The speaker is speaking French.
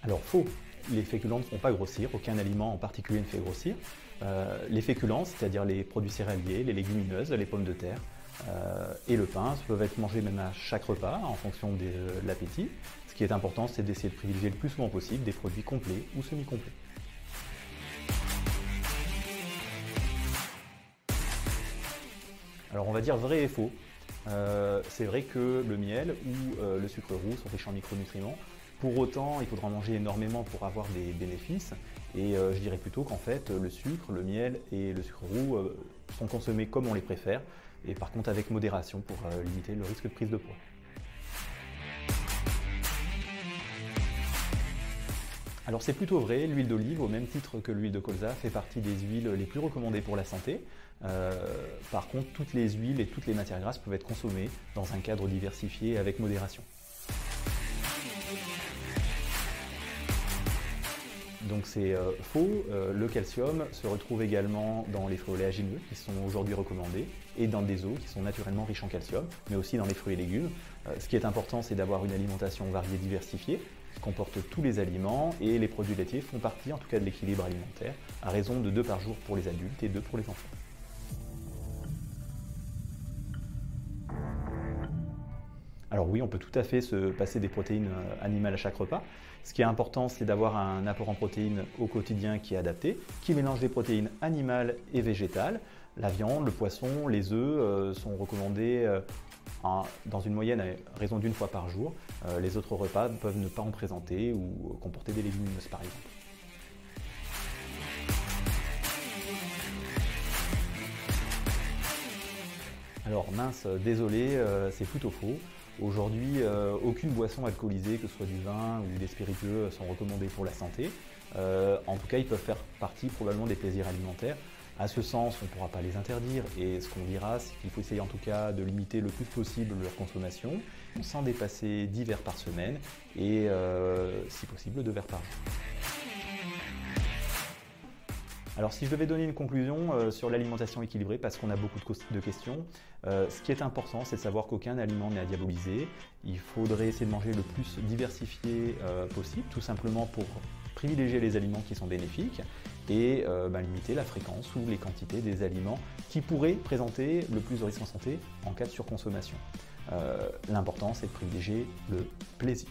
Alors faux, les féculents ne font pas grossir, aucun aliment en particulier ne fait grossir. Les féculents, c'est-à-dire les produits céréaliers, les légumineuses, les pommes de terre et le pain, peuvent être mangés même à chaque repas en fonction de l'appétit. Ce qui est important, c'est d'essayer de privilégier le plus souvent possible des produits complets ou semi-complets. Alors on va dire vrai et faux. C'est vrai que le miel ou le sucre roux sont riches en micronutriments. Pour autant, il faudra en manger énormément pour avoir des bénéfices. Et je dirais plutôt qu'en fait, le sucre, le miel et le sucre roux sont consommés comme on les préfère. Et par contre avec modération pour limiter le risque de prise de poids. Alors c'est plutôt vrai, l'huile d'olive, au même titre que l'huile de colza, fait partie des huiles les plus recommandées pour la santé. Par contre, toutes les huiles et toutes les matières grasses peuvent être consommées dans un cadre diversifié et avec modération. Donc c'est faux, le calcium se retrouve également dans les fruits oléagineux qui sont aujourd'hui recommandés et dans des os qui sont naturellement riches en calcium, mais aussi dans les fruits et légumes. Ce qui est important, c'est d'avoir une alimentation variée, diversifiée, qui comporte tous les aliments, et les produits laitiers font partie en tout cas de l'équilibre alimentaire, à raison de 2 par jour pour les adultes et 2 pour les enfants. Alors oui, on peut tout à fait se passer des protéines animales à chaque repas. Ce qui est important, c'est d'avoir un apport en protéines au quotidien qui est adapté, qui mélange des protéines animales et végétales. La viande, le poisson, les œufs sont recommandés dans une moyenne à raison d'1 fois par jour. Les autres repas peuvent ne pas en présenter ou comporter des légumineuses par exemple. Alors mince, désolé, c'est plutôt faux. Aujourd'hui, aucune boisson alcoolisée, que ce soit du vin ou des spiritueux, sont recommandés pour la santé. En tout cas, ils peuvent faire partie probablement des plaisirs alimentaires. À ce sens, on ne pourra pas les interdire, et ce qu'on dira, c'est qu'il faut essayer en tout cas de limiter le plus possible leur consommation, sans dépasser 10 verres par semaine et si possible 2 verres par jour. Alors si je devais donner une conclusion sur l'alimentation équilibrée, parce qu'on a beaucoup de questions, ce qui est important, c'est de savoir qu'aucun aliment n'est à diaboliser. Il faudrait essayer de manger le plus diversifié possible, tout simplement pour privilégier les aliments qui sont bénéfiques et limiter la fréquence ou les quantités des aliments qui pourraient présenter le plus de risques en santé en cas de surconsommation. L'important, c'est de privilégier le plaisir.